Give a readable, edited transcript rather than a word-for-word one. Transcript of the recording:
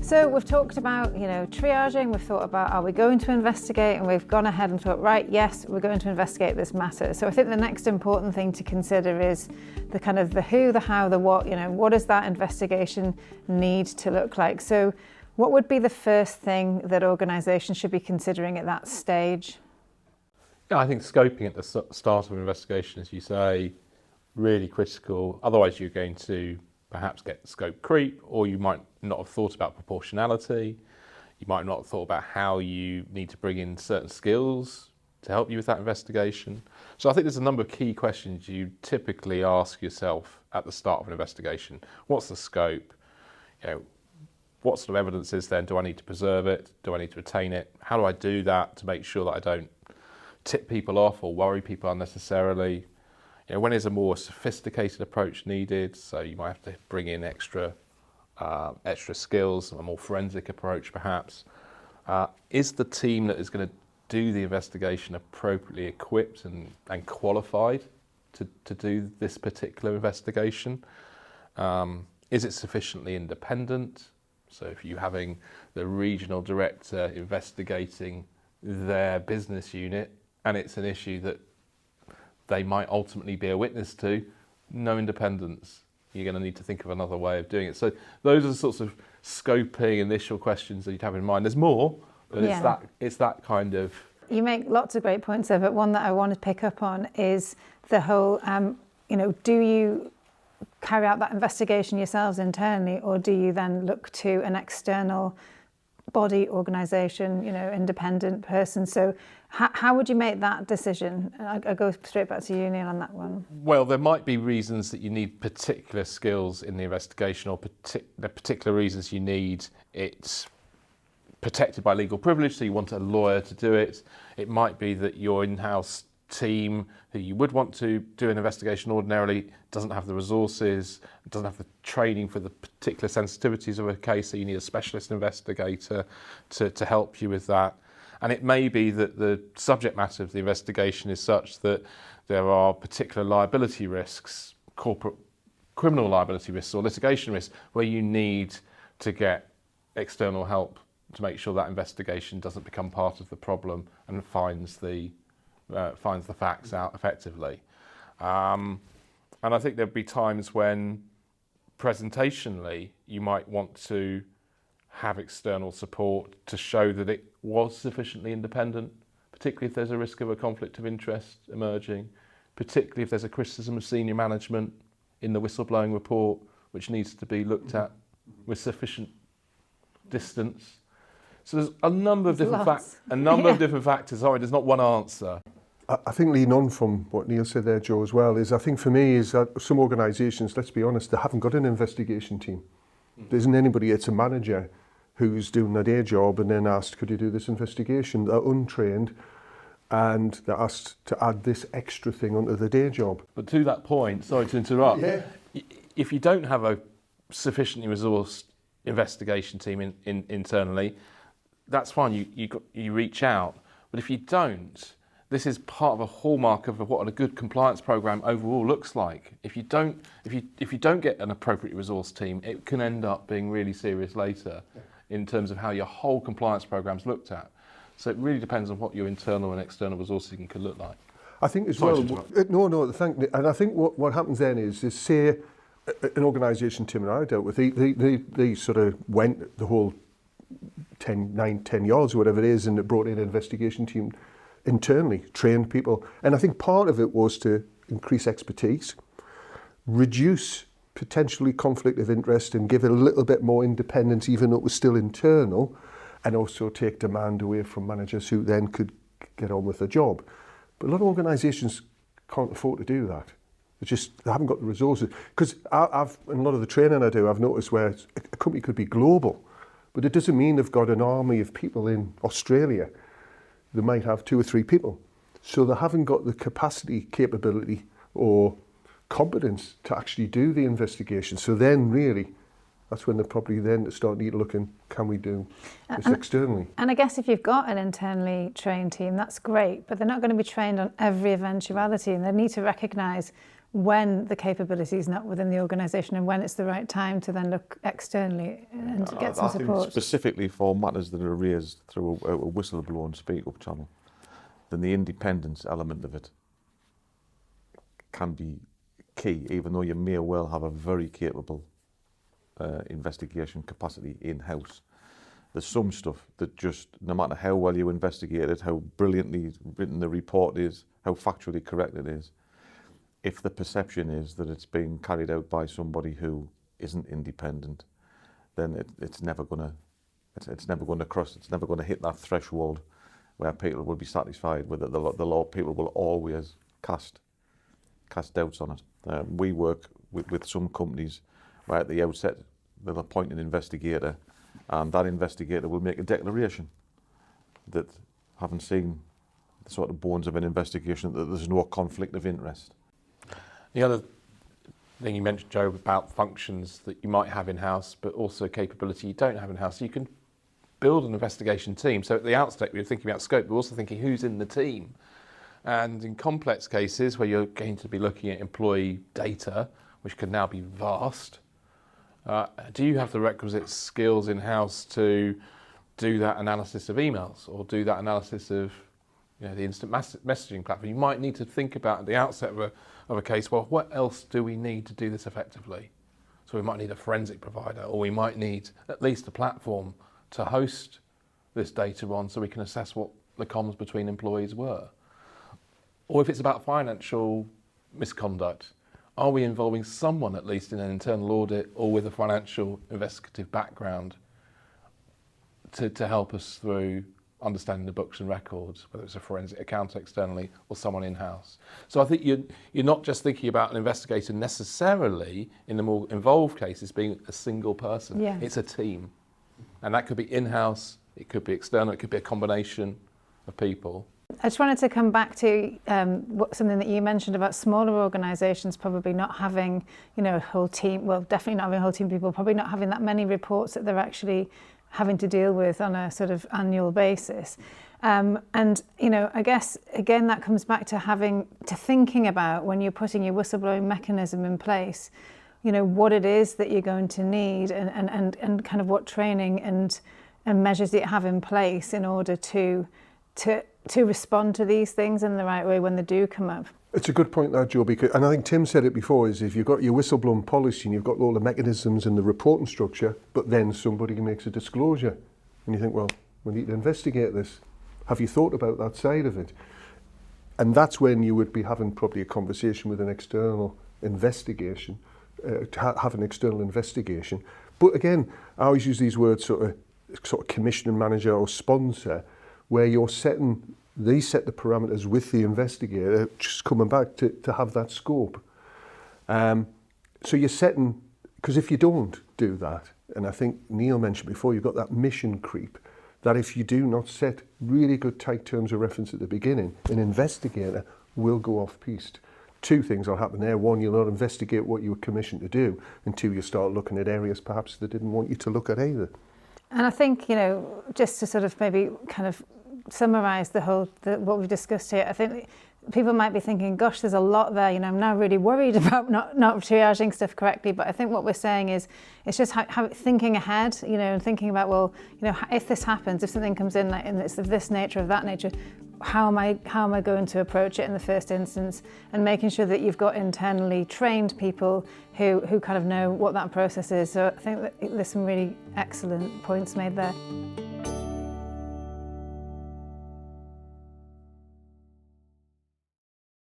So we've talked about, triaging, we've thought about, are we going to investigate? And we've gone ahead and thought, right, yes, we're going to investigate this matter. So I think the next important thing to consider is the kind of the who, the how, the what, what does that investigation need to look like? So what would be the first thing that organisations should be considering at that stage? Yeah, I think scoping at the start of an investigation, as you say, really critical. Otherwise you're going to perhaps get scope creep, or you might not have thought about proportionality. You might not have thought about how you need to bring in certain skills to help you with that investigation. So I think there's a number of key questions you typically ask yourself at the start of an investigation. What's the scope? What sort of evidence is there? Do I need to preserve it? Do I need to retain it? How do I do that to make sure that I don't tip people off or worry people unnecessarily? When is a more sophisticated approach needed? So you might have to bring in extra skills, a more forensic approach perhaps. Is the team that is going to do the investigation appropriately equipped and qualified to do this particular investigation? Is it sufficiently independent? So if you're having the regional director investigating their business unit and it's an issue that they might ultimately be a witness to, no independence. You're going to need to think of another way of doing it. So those are the sorts of scoping initial questions that you'd have in mind. There's more, but it's that kind of... You make lots of great points there, but one that I want to pick up on is the whole, do you carry out that investigation yourselves internally, or do you then look to an external body, organisation, independent person? So how would you make that decision? I'll go straight back to you, Neil, on that one. Well, there might be reasons that you need particular skills in the investigation, or particular reasons you need it protected by legal privilege, so you want a lawyer to do it. It might be that your in-house team who you would want to do an investigation ordinarily doesn't have the resources, doesn't have the training for the particular sensitivities of a case, so you need a specialist investigator to help you with that. And it may be that the subject matter of the investigation is such that there are particular liability risks, corporate criminal liability risks or litigation risks, where you need to get external help to make sure that investigation doesn't become part of the problem and finds the facts out effectively. And I think there'd be times when presentationally you might want to have external support to show that it was sufficiently independent, particularly if there's a risk of a conflict of interest emerging, particularly if there's a criticism of senior management in the whistleblowing report, which needs to be looked at with sufficient distance. So there's a number of different different factors. Sorry, there's not one answer. I think lean on from what Neil said there, Joe, as well, is I think for me is that some organisations, let's be honest, they haven't got an investigation team. There isn't anybody, it's a manager who's doing their day job and then asked, could you do this investigation? They're untrained and they're asked to add this extra thing onto the day job. But to that point, sorry to interrupt, if you don't have a sufficiently resourced investigation team internally, that's fine, you reach out. But if you don't, this is part of a hallmark of what a good compliance program overall looks like. If you don't get an appropriate resource team, it can end up being really serious later in terms of how your whole compliance program's looked at. So it really depends on what your internal and external resourcing can look like. I think as well, and I think what happens then is say an organisation Tim and I dealt with, they sort of went the whole 10 yards or whatever it is, and it brought in an investigation team internally, trained people. And I think part of it was to increase expertise, reduce potentially conflict of interest and give it a little bit more independence, even though it was still internal, and also take demand away from managers who then could get on with the job. But a lot of organisations can't afford to do that. They haven't got the resources. Because in a lot of the training I do, I've noticed where a company could be global, but it doesn't mean they've got an army of people in Australia. They might have 2 or 3 people. So they haven't got the capacity, capability, or competence to actually do the investigation. So then really, that's when they're probably then start need to look in, can we do this externally? And I guess if you've got an internally trained team, that's great, but they're not going to be trained on every eventuality, and they need to recognise when the capability is not within the organisation and when it's the right time to then look externally and to get some I think support. specifically for matters that are raised through a whistleblower and speak-up channel, then the independence element of it can be key, even though you may well have a very capable investigation capacity in-house. There's some stuff that just, no matter how well you investigate it, how brilliantly written the report is, how factually correct it is, if the perception is that it's being carried out by somebody who isn't independent, then it's never going to cross, it's never going to hit that threshold where people will be satisfied with it. The law people will always cast doubts on it. We work with some companies where at the outset they'll appoint an investigator, and that investigator will make a declaration that, having seen the sort of bones of an investigation, that there's no conflict of interest. The other thing you mentioned, Joe, about functions that you might have in-house, but also capability you don't have in-house. So you can build an investigation team. So at the outset, we were thinking about scope, but also thinking who's in the team. And in complex cases where you're going to be looking at employee data, which can now be vast, do you have the requisite skills in-house to do that analysis of emails or do that analysis of the instant messaging platform? You might need to think about at the outset of a case, well, what else do we need to do this effectively? So we might need a forensic provider, or we might need at least a platform to host this data on so we can assess what the comms between employees were. Or if it's about financial misconduct, are we involving someone at least in an internal audit or with a financial investigative background to help us through understanding the books and records, whether it's a forensic accountant externally or someone in-house? So I think you're not just thinking about an investigator necessarily in the more involved cases being a single person. Yeah. It's a team. And that could be in-house, it could be external, it could be a combination of people. I just wanted to come back to something that you mentioned about smaller organisations probably not having, a whole team, well, definitely not having a whole team of people, probably not having that many reports that they're actually having to deal with on a sort of annual basis. And, I guess, again, that comes back to thinking about when you're putting your whistleblowing mechanism in place, what it is that you're going to need and kind of what training and measures that you have in place in order to respond to these things in the right way when they do come up. It's a good point there, Joe, and I think Tim said it before, is if you've got your whistleblowing policy and you've got all the mechanisms and the reporting structure, but then somebody makes a disclosure and you think, well, we need to investigate this. Have you thought about that side of it? And that's when you would be having probably a conversation with an external investigation, have an external investigation. But again, I always use these words sort of commissioning manager or sponsor, where you're they set the parameters with the investigator, just coming back to have that scope. So you're setting, because if you don't do that, and I think Neil mentioned before, you've got that mission creep, that if you do not set really good tight terms of reference at the beginning, an investigator will go off-piste. Two things will happen there. One, you'll not investigate what you were commissioned to do, and two, you start looking at areas perhaps they didn't want you to look at either. And I think, just to sort of maybe kind of summarise what we've discussed here, I think people might be thinking, gosh, there's a lot there, I'm now really worried about not triaging stuff correctly. But I think what we're saying is it's just thinking ahead, and thinking about, well, if this happens, if something comes in and it's of this nature, of that nature, how am I going to approach it in the first instance, and making sure that you've got internally trained people who kind of know what that process is. So I think that there's some really excellent points made there.